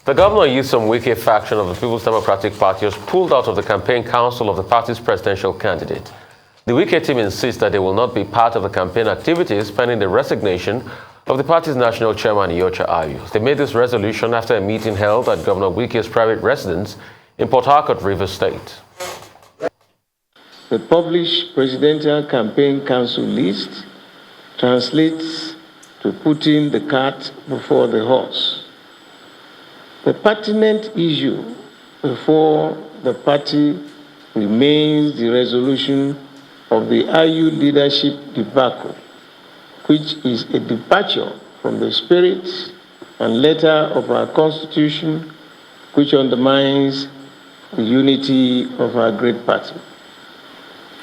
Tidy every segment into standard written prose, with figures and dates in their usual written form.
The governor used some Wike faction of the People's Democratic Party was pulled out of the campaign council of the party's presidential candidate. The Wike team insists that they will not be part of the campaign activities pending the resignation of the party's national chairman, Iyorchia Ayu. They made this resolution after a meeting held at Governor Wike's private residence in Port Harcourt, Rivers State. The published Presidential Campaign Council list translates to putting the cart before the horse. The pertinent issue before the party remains the resolution of the Ayu leadership debacle, which is a departure from the spirit and letter of our Constitution, which undermines the unity of our great party.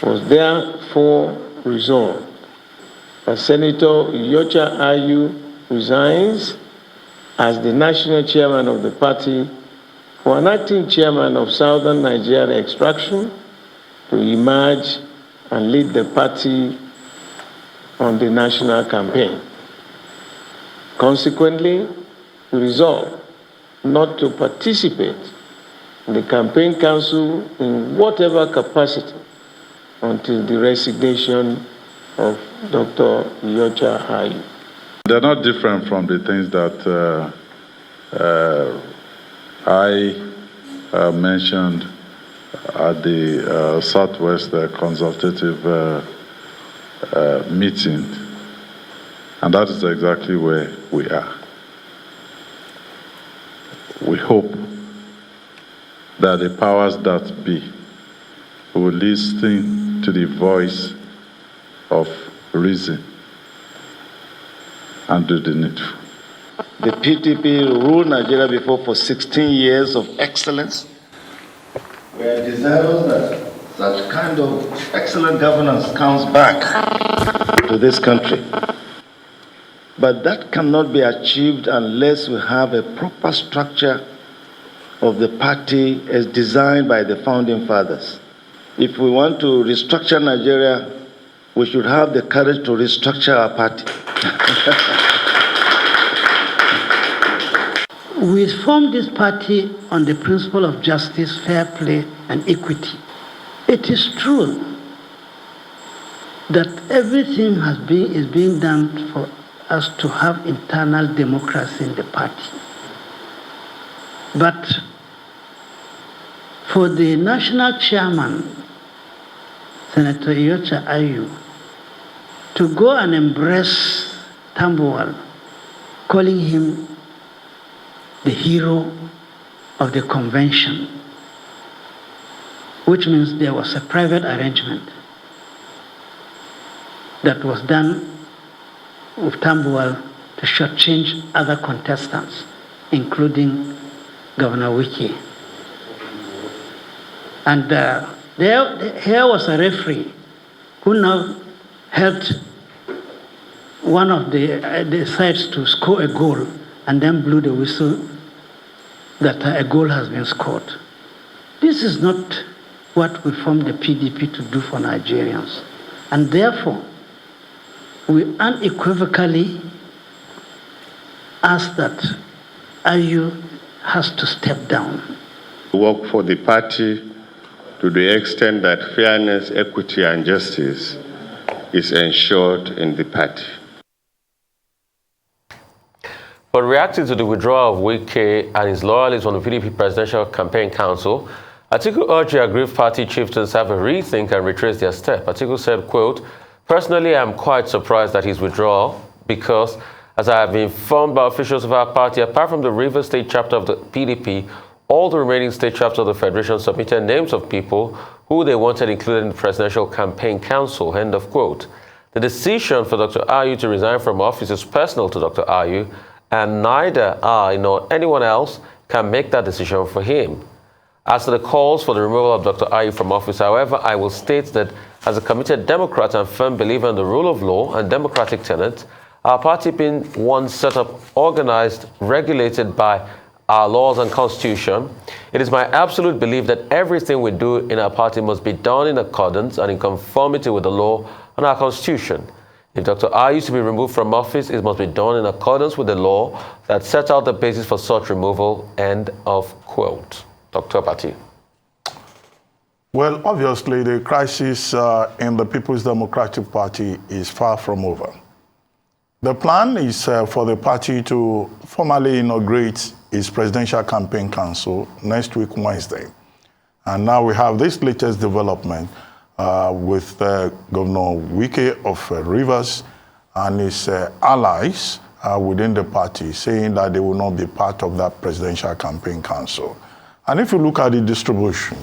It was therefore resolved that Senator Iyorchia Ayu resigns as the national chairman of the party for an acting chairman of Southern Nigeria extraction to emerge and lead the party on the national campaign. Consequently, we resolve not to participate in the campaign council in whatever capacity until the resignation of Dr. Iyorchia Ayu. They're not different from the things that I mentioned at the Southwest Consultative meeting, and that is exactly where we are. We hope that the powers that be will listen to the voice of reason and do the needful. The PDP ruled Nigeria before for 16 years of excellence. We are desirous that such kind of excellent governance comes back to this country. But that cannot be achieved unless we have a proper structure of the party as designed by the founding fathers. If we want to restructure Nigeria, we should have the courage to restructure our party. We formed this party on the principle of justice, fair play, and equity. It is true that everything is being done for us to have internal democracy in the party. But for the national chairman, Senator Iyorchia Ayu, to go and embrace Tambuwal, calling him the hero of the convention, which means there was a private arrangement that was done with Tambuwal to shortchange other contestants, including Governor Wike. And here was a referee who now helped one of the sides to score a goal and then blew the whistle that a goal has been scored. This is not what we formed the PDP to do for Nigerians. And therefore, we unequivocally ask that Ayu has to step down. Work for the party to the extent that fairness, equity, and justice is ensured in the party. But reacting to the withdrawal of Wike and his loyalists from the PDP Presidential Campaign Council, Atiku urged the aggrieved party chieftains to have a rethink and retrace their step. Atiku said, quote, "Personally, I am quite surprised at his withdrawal because, as I have been informed by officials of our party, apart from the Rivers State chapter of the PDP, all the remaining state chapters of the Federation submitted names of people who they wanted included in the Presidential Campaign Council," end of quote. The decision for Dr. Ayu to resign from office is personal to Dr. Ayu, and neither I nor anyone else can make that decision for him. As to the calls for the removal of Dr. Ayu from office, however, I will state that as a committed Democrat and firm believer in the rule of law and democratic tenets, our party being one set up, organized, regulated by our laws and constitution, it is my absolute belief that everything we do in our party must be done in accordance and in conformity with the law and our constitution. If Dr. I is to be removed from office, it must be done in accordance with the law that sets out the basis for such removal. End of quote. Dr. Pati. Well, obviously, the crisis in the People's Democratic Party is far from over. The plan is for the party to formally inaugurate its Presidential Campaign Council next week, Wednesday. And now we have this latest development with Governor Wike of Rivers and his allies within the party saying that they will not be part of that Presidential Campaign Council. And if you look at the distribution,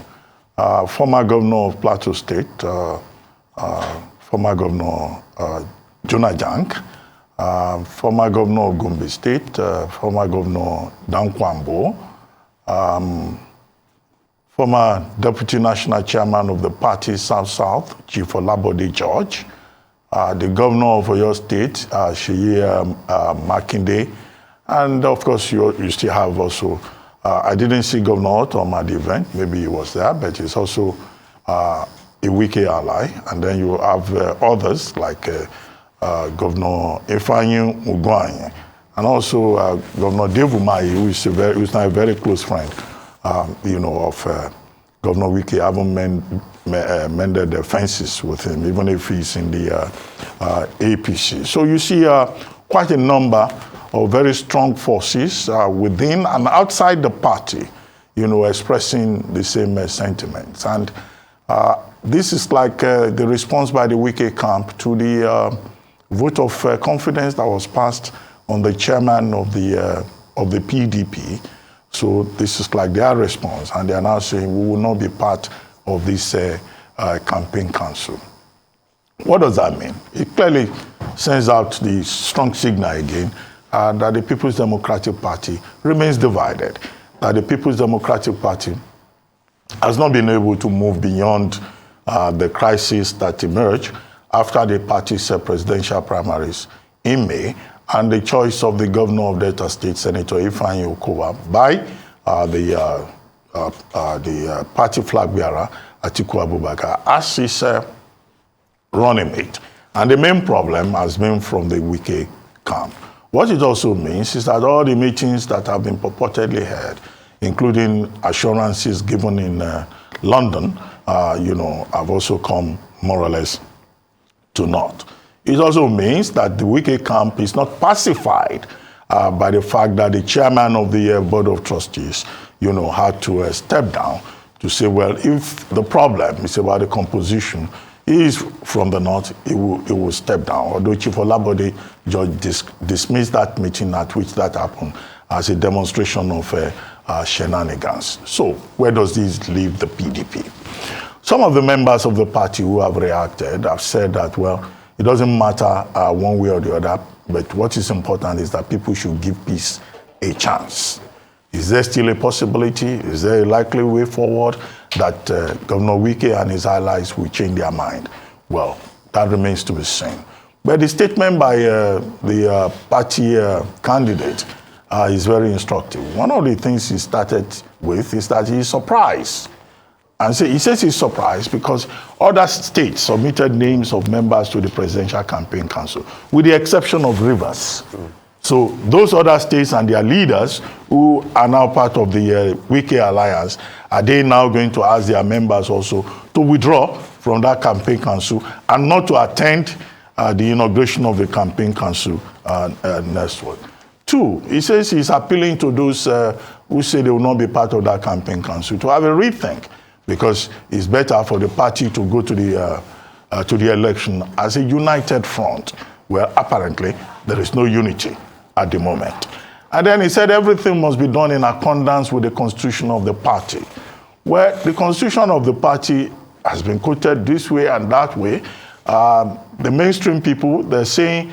former Governor of Plateau State, former Governor Jonah Jank, former Governor of Gombe State, former Governor Dan Kwambo, former Deputy National Chairman of the party South-South, Chief Olabode George, the Governor of Oyo State, Sheyi Makinde, and of course you still have also, I didn't see Governor Otom at the event, maybe he was there, but he's also a Wike ally, and then you have others like Governor Ifeanyi Ugwuanyi, and also Governor Dave Umahi, who's now a very close friend, of Governor Wike. I haven't mended the fences with him, even if he's in the APC. So you see quite a number of very strong forces within and outside the party, expressing the same sentiments. And this is like the response by the Wike camp to the vote of confidence that was passed on the chairman of the PDP. So this is like their response, and they are now saying we will not be part of this campaign council. What does that mean? It clearly sends out the strong signal again that the People's Democratic Party remains divided, that the People's Democratic Party has not been able to move beyond the crisis that emerged after the party's presidential primaries in May, and the choice of the governor of Delta State, Senator Ifeanyi Okowa, by the party flag bearer, Atiku Abubakar, as his running mate. And the main problem has been from the Wike camp. What it also means is that all the meetings that have been purportedly held, including assurances given in London, have also come more or less to naught. It also means that the Wike camp is not pacified by the fact that the chairman of the Board of Trustees, had to step down to say, well, if the problem is about the composition, he is from the north, he will step down. Although Chief Olabode George dismissed that meeting at which that happened as a demonstration of shenanigans. So where does this leave the PDP? Some of the members of the party who have reacted have said that, well, it doesn't matter one way or the other, but what is important is that people should give peace a chance. Is there still a possibility? Is there a likely way forward that Governor Wike and his allies will change their mind? Well, that remains to be seen. But the statement by the party candidate is very instructive. One of the things he started with is that he is surprised. And so he says he's surprised because other states submitted names of members to the Presidential Campaign Council, with the exception of Rivers. So those other states and their leaders who are now part of the Wike Alliance, are they now going to ask their members also to withdraw from that campaign council and not to attend the inauguration of the campaign council next week? Two, he says he's appealing to those who say they will not be part of that campaign council to have a rethink, because it's better for the party to go to the election as a united front, where apparently there is no unity at the moment. And then he said everything must be done in accordance with the constitution of the party, where the constitution of the party has been quoted this way and that way. The mainstream people, they're saying,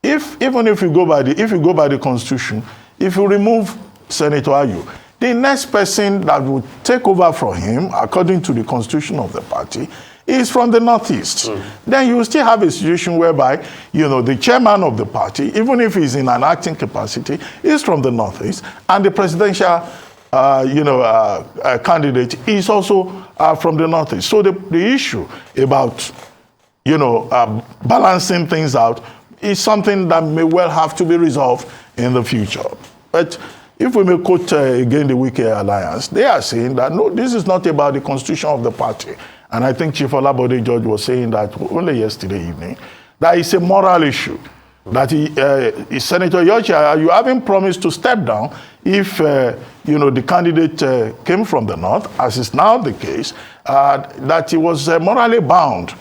even if you go by the constitution, if you remove Senator Ayu, the next person that will take over from him, according to the constitution of the party, is from the Northeast. Then you still have a situation whereby, the chairman of the party, even if he's in an acting capacity, is from the Northeast, and the presidential, candidate is also from the Northeast. So the issue about, balancing things out is something that may well have to be resolved in the future. But if we may quote again the Wike Alliance, they are saying that, no, this is not about the constitution of the party. And I think Chief Olabode George was saying that only yesterday evening, that it's a moral issue. That Senator Yochia, you haven't promised to step down if the candidate came from the north, as is now the case, that he was morally bound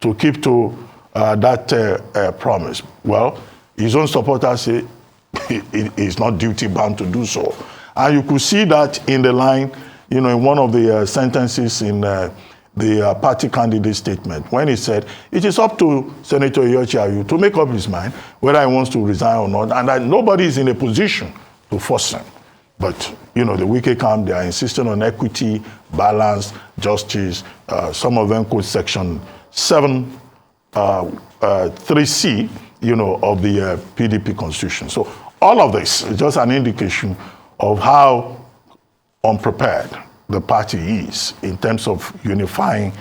to keep to that promise. Well, his own supporters say he is not duty bound to do so. And you could see that in the line, in one of the sentences in the party candidate statement, when he said, it is up to Senator Yochia to make up his mind whether he wants to resign or not, and that nobody is in a position to force him. But, the Wike camp, they are insisting on equity, balance, justice. Some of them quote section 7, 3C, of the PDP constitution. So all of this is just an indication of how unprepared the party is in terms of unifying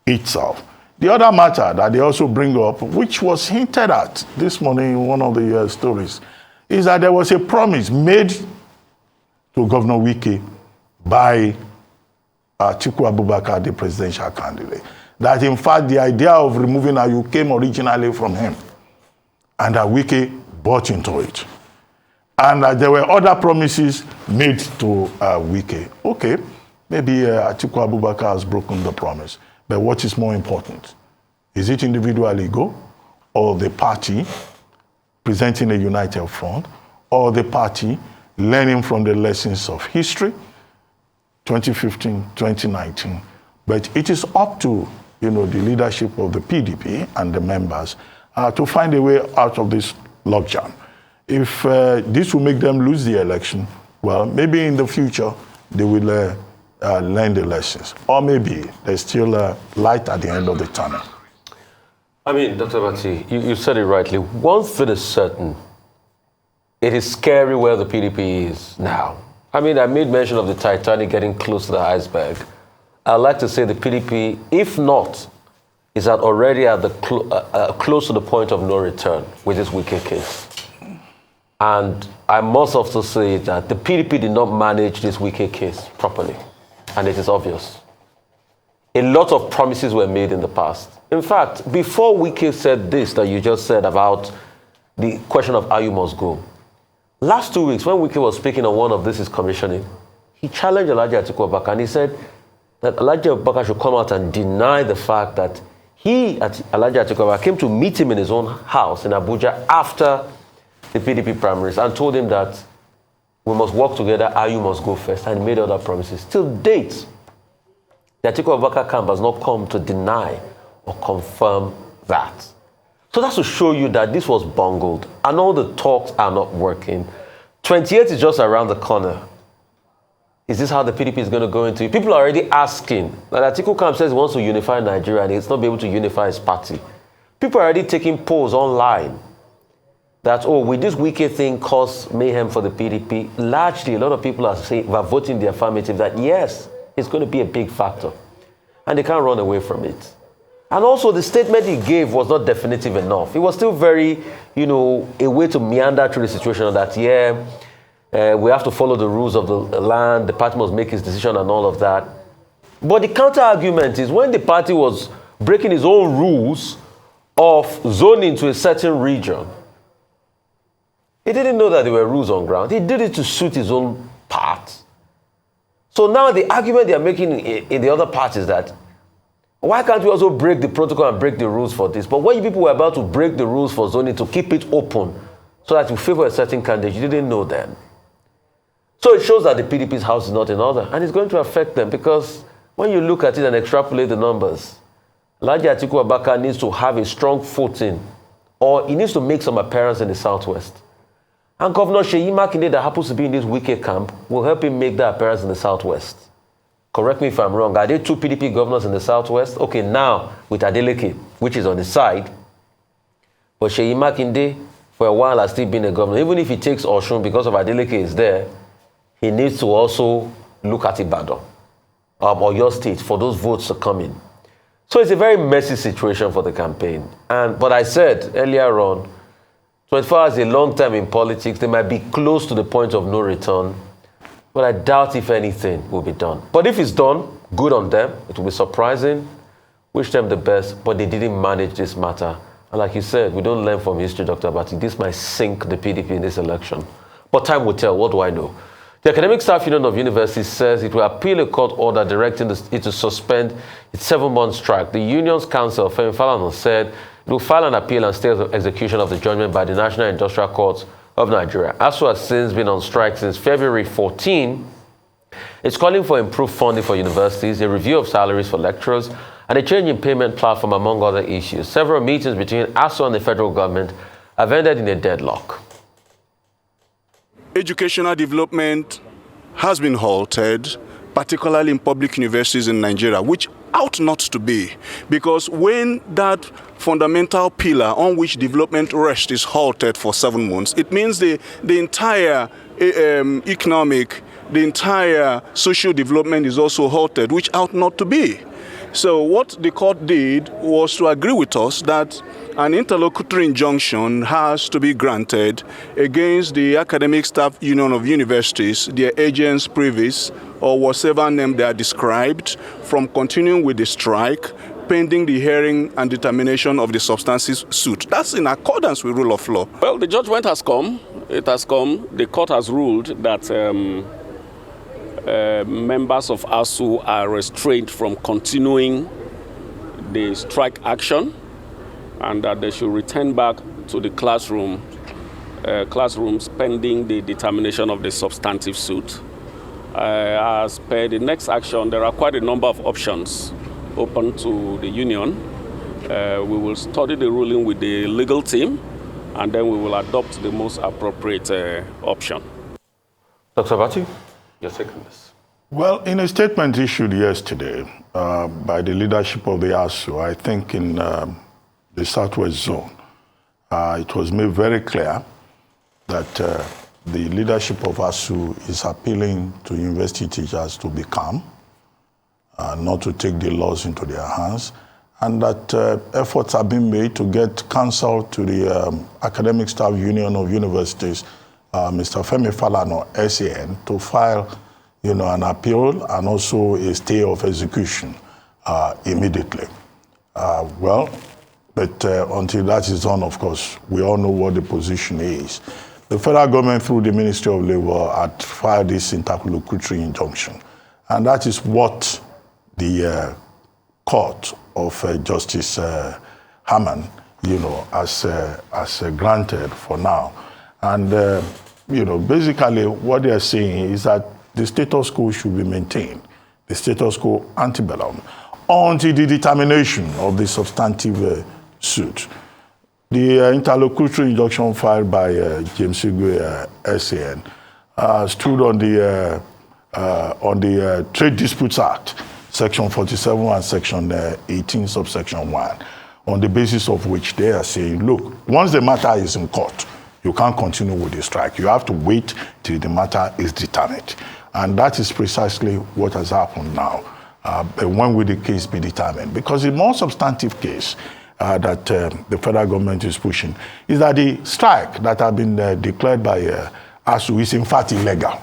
itself. The other matter that they also bring up, which was hinted at this morning in one of the stories, is that there was a promise made to Governor Wike by Atiku Abubakar, the presidential candidate, that in fact the idea of removing Ayu came originally from him, and that Wike bought into it. And there were other promises made to Wike. Okay, maybe Atiku Abubakar has broken the promise. But what is more important? Is it individual ego, or the party presenting a united front, or the party learning from the lessons of history, 2015, 2019? But it is up to the leadership of the PDP and the members to find a way out of this logjam. If this will make them lose the election, well, maybe in the future they will learn the lessons. Or maybe there's still a light at the end of the tunnel. I mean, Dr. Bati, you said it rightly. One thing is certain. It is scary where the PDP is now. I mean, I made mention of the Titanic getting close to the iceberg. I'd like to say the PDP, if not, is already at the close to the point of no return with this Wike case. And I must also say that the PDP did not manage this Wike case properly. And it is obvious. A lot of promises were made in the past. In fact, before Wike said this that you just said about the question of how you must go, last 2 weeks when Wike was speaking on one of this is commissioning, he challenged Alhaji Atiku Abubakar, and he said that Alhaji Abubakar should come out and deny the fact that he, Alhaji Atiku Abubakar, came to meet him in his own house in Abuja after the PDP primaries and told him that we must work together, Ayu must go first, and made other promises. Till date, the Atiku Abubakar camp has not come to deny or confirm that. So that's to show you that this was bungled and all the talks are not working. 28 is just around the corner. Is this how the PDP is going to go into it? People are already asking. That Atiku camp says he wants to unify Nigeria and he's not be able to unify his party. People are already taking polls online that, oh, will this Wike thing cause mayhem for the PDP? Largely, a lot of people are voting the affirmative that yes, it's going to be a big factor. And they can't run away from it. And also, the statement he gave was not definitive enough. It was still very, a way to meander through the situation that, we have to follow the rules of the land, the party must make its decision and all of that. But the counter-argument is when the party was breaking its own rules of zoning to a certain region, he didn't know that there were rules on ground. He did it to suit his own part. So now the argument they are making in the other part is that, why can't we also break the protocol and break the rules for this? But when you people were about to break the rules for zoning to keep it open so that you favor a certain candidate, you didn't know then. So it shows that the PDP's house is not in order, and it's going to affect them because when you look at it and extrapolate the numbers, Alhaji Atiku Abubakar needs to have a strong footing, or he needs to make some appearance in the Southwest. And Governor Seyi Makinde, that happens to be in this Wike camp, will help him make that appearance in the Southwest. Correct me if I'm wrong. Are there 2 PDP governors in the Southwest? Okay, now with Adeleke, which is on the side. But Seyi Makinde, for a while, has still been a governor. Even if he takes Osun because of Adeleke is there, he needs to also look at Ibadan or your state for those votes to come in. So it's a very messy situation for the campaign. But I said earlier on, 24 hours is a long time in politics. They might be close to the point of no return, but I doubt if anything will be done. But if it's done, good on them. It will be surprising. Wish them the best, but they didn't manage this matter. And like you said, we don't learn from history, Dr. Abati. This might sink the PDP in this election. But time will tell. What do I know? The Academic Staff Union of Universities says it will appeal a court order directing it to suspend its 7-month strike. The union's counsel, Femi Falana, said it will file an appeal and stay the execution of the judgment by the National Industrial Court of Nigeria. ASU has since been on strike since February 14. It's calling for improved funding for universities, a review of salaries for lecturers, and a change in payment platform, among other issues. Several meetings between ASU and the federal government have ended in a deadlock. Educational development has been halted, particularly in public universities in Nigeria, which ought not to be, because when that fundamental pillar on which development rests is halted for 7 months, it means the entire economic, the entire social development is also halted, which ought not to be. So what the court did was to agree with us that an interlocutory injunction has to be granted against the Academic Staff Union of Universities, their agents, privies, or whatever name they are described, from continuing with the strike pending the hearing and determination of the substantive suit. That's in accordance with rule of law. Well, the judgment has come. It has come. The court has ruled that members of ASU are restrained from continuing the strike action, and that they should return back to the classrooms pending the determination of the substantive suit. As per the next action, there are quite a number of options open to the union. We will study the ruling with the legal team, and then we will adopt the most appropriate option. Dr. Abati, your take on this. Well, in a statement issued yesterday by the leadership of the ASU, I think in the Southwest Zone, it was made very clear that the leadership of ASU is appealing to university teachers to be calm, not to take the laws into their hands, and that efforts have been made to get counsel to the Academic Staff Union of Universities, Mr. Femi Falana, SAN, to file an appeal and also a stay of execution immediately. But until that is done, of course, we all know what the position is. The federal government, through the Ministry of Labor, had filed this interlocutory injunction. And that is what the court of Justice Hammond, has granted for now. And, basically what they are saying is that the status quo should be maintained, the status quo antebellum, until the determination of the substantive suit. The interlocutory injunction filed by James Igwe, SAN, stood on the Trade Disputes Act, Section 47 and Section 18, subsection 1, on the basis of which they are saying, look, once the matter is in court, you can't continue with the strike. You have to wait till the matter is determined. And that is precisely what has happened now. But when will the case be determined? Because the more substantive case that the federal government is pushing is that the strike that has been declared by ASU is in fact illegal.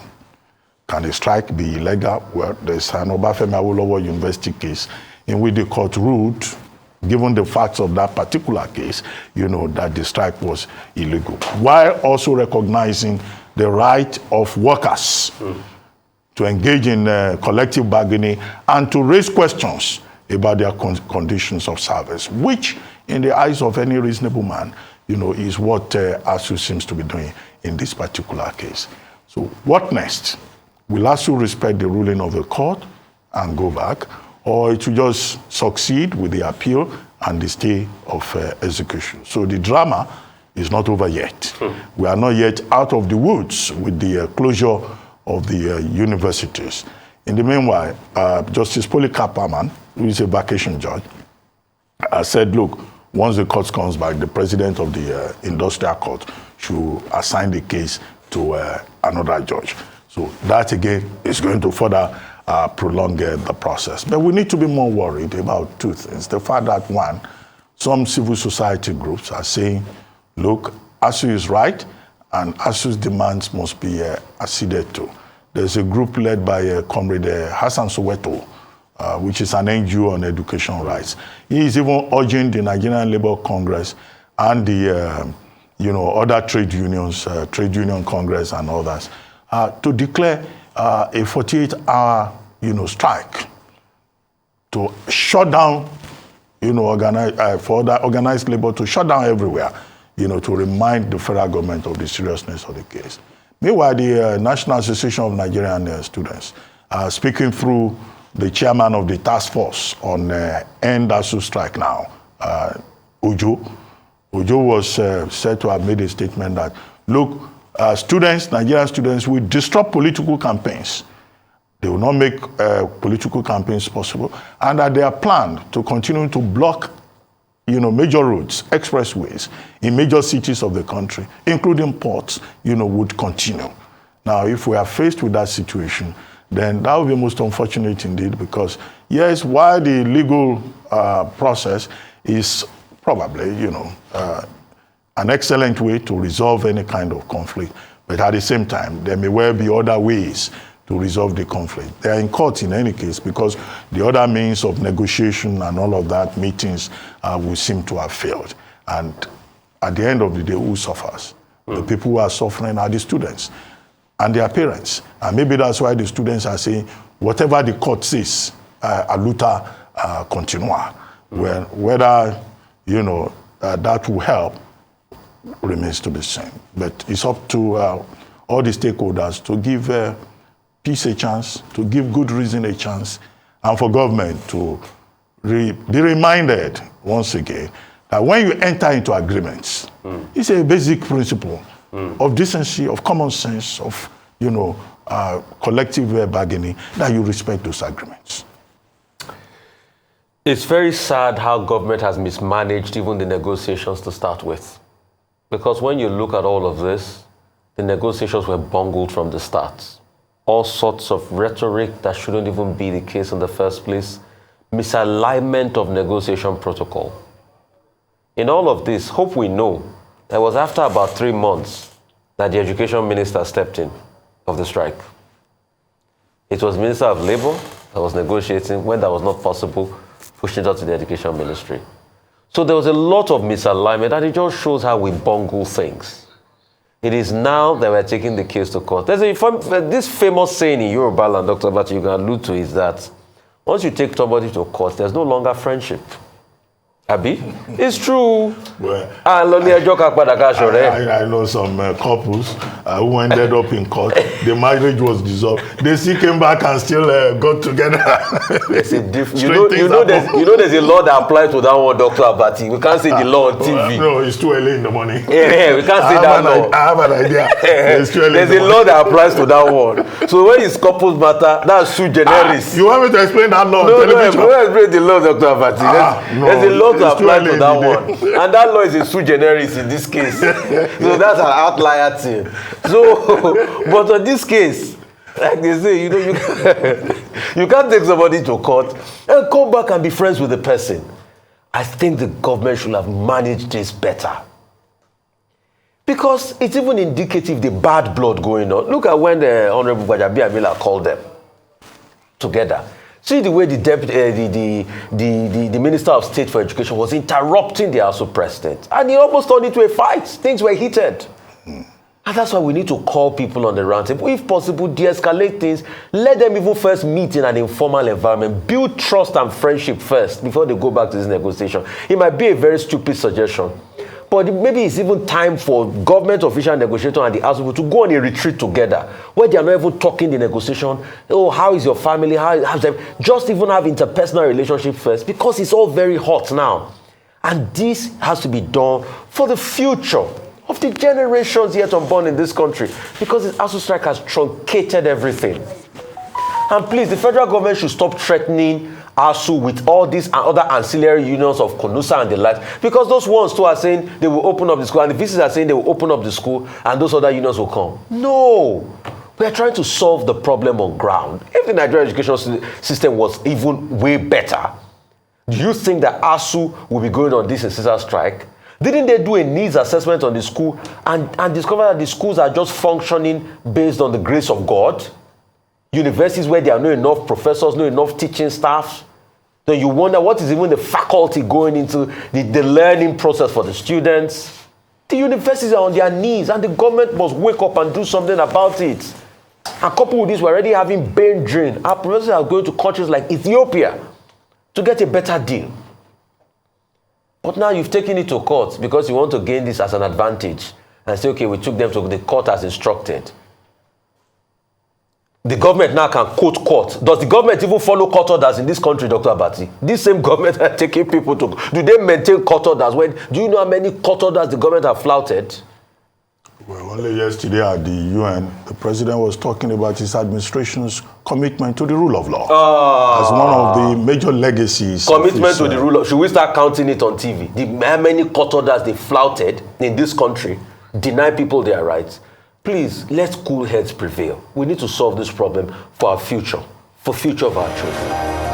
Can the strike be illegal? Well, there's an Obafemi Awolowo University case in which the court ruled, given the facts of that particular case, that the strike was illegal, while also recognizing the right of workers to engage in collective bargaining and to raise questions about their conditions of service, which in the eyes of any reasonable man, is what ASU seems to be doing in this particular case. So what next? Will ASU respect the ruling of the court and go back, or it will just succeed with the appeal and the stay of execution? So the drama is not over yet. We are not yet out of the woods with the closure of the universities. In the meanwhile, Justice Polycarp Aman, who is a vacation judge, said, look, once the court comes back, the president of the industrial court should assign the case to another judge. So that, again, is going to further prolong the process. But we need to be more worried about two things. The fact that, one, some civil society groups are saying, look, ASU is right, and ASU's demands must be acceded to. There's a group led by Comrade Hassan Soweto, which is an NGO on education rights. He is even urging the Nigerian Labour Congress and the other trade unions, Trade Union Congress and others, to declare a 48-hour strike to shut down, for the organized labor to shut down everywhere, to remind the federal government of the seriousness of the case. Meanwhile, the National Association of Nigerian Students, speaking through the chairman of the task force on end ASU strike now, Ujo was said to have made a statement that, look, Nigerian students will disrupt political campaigns. They will not make political campaigns possible, and that they are planned to continue to block major roads, expressways in major cities of the country, including ports, would continue. Now, if we are faced with that situation, then that would be most unfortunate indeed, because yes, while the legal process is probably, an excellent way to resolve any kind of conflict, but at the same time, there may well be other ways to resolve the conflict. They are in court in any case, because the other means of negotiation and all of that, meetings, will seem to have failed. And at the end of the day, who suffers? The people who are suffering are the students and their parents. And maybe that's why the students are saying, whatever the court says, aluta continua. Whether, that will help remains to be seen. But it's up to all the stakeholders to give peace a chance, to give good reason a chance, and for government to be reminded once again that when you enter into agreements, it's a basic principle of decency, of common sense, of collective bargaining, that you respect those agreements. It's very sad how government has mismanaged even the negotiations to start with. Because when you look at all of this, the negotiations were bungled from the start. All sorts of rhetoric that shouldn't even be the case in the first place. Misalignment of negotiation protocol. In all of this, hope we know, it was after about 3 months that the education minister stepped in of the strike. It was Minister of Labor that was negotiating. When that was not possible, pushed it out to the education ministry. So there was a lot of misalignment, and it just shows how we bungle things. It is now that we're taking the case to court. There's this famous saying in Yoruba land, Dr. Bati, you can allude to, is that once you take somebody to court, there's no longer friendship. Abi? It's true. Well, I know some couples who ended up in court. The marriage was dissolved. They still came back and still got together. There's a there's a law that applies to that one, Dr. Abati. We can't say the law on TV. No, it's too early in the morning. Yeah, we can't say that law. I have an idea. It's too early. There's a law that applies to that one. So when it's couples matter, that's sui generis. You want me to explain that law? No, explain the law, Dr. Abati. There's a law to apply to that one. And that law is a sui generis in this case. So that's an outlier thing. So, but in this case, like they say, you can't take somebody to court and come back and be friends with the person. I think the government should have managed this better. Because it's even indicative the bad blood going on. Look at when the Honorable Gbajabi Amila called them together. See the way the Minister of State for Education was interrupting the House of President. And he almost turned into a fight. Things were heated. And that's why we need to call people on the round table. If possible, de-escalate things. Let them even first meet in an informal environment. Build trust and friendship first before they go back to this negotiation. It might be a very stupid suggestion. But maybe it's even time for government official negotiator and the House people to go on a retreat together, where they are not even talking the negotiation. Oh, how is your family? How's them? Just even have interpersonal relationship first, because it's all very hot now. And this has to be done for the future of the generations yet unborn in this country, because the ASU strike has truncated everything. And please, the federal government should stop threatening ASU with all these and other ancillary unions of CONUSA and the like, because those ones too are saying they will open up the school, and the VCs are saying they will open up the school, and those other unions will come. No! We are trying to solve the problem on ground. If the Nigerian education system was even way better, do you think that ASU will be going on this incessant strike? Didn't they do a needs assessment on the school and discover that the schools are just functioning based on the grace of God? Universities where there are not enough professors, not enough teaching staff. Then you wonder what is even the faculty going into the learning process for the students. The universities are on their knees and the government must wake up and do something about it. And coupled with this, we're already having brain drain. Our professors are going to countries like Ethiopia to get a better deal. But now you've taken it to court because you want to gain this as an advantage and say, okay, we took them to the court as instructed. The government now can quote court. Does the government even follow court orders in this country, Dr. Abati? This same government are taking people to... Do they maintain court orders? Do you know how many court orders the government have flouted? Well, only yesterday at the UN, the president was talking about his administration's commitment to the rule of law as one of the major legacies. Commitment to the rule of... Should we start counting it on TV? How many court orders they flouted in this country, deny people their rights? Please, let cool heads prevail. We need to solve this problem for our future, for future of our children.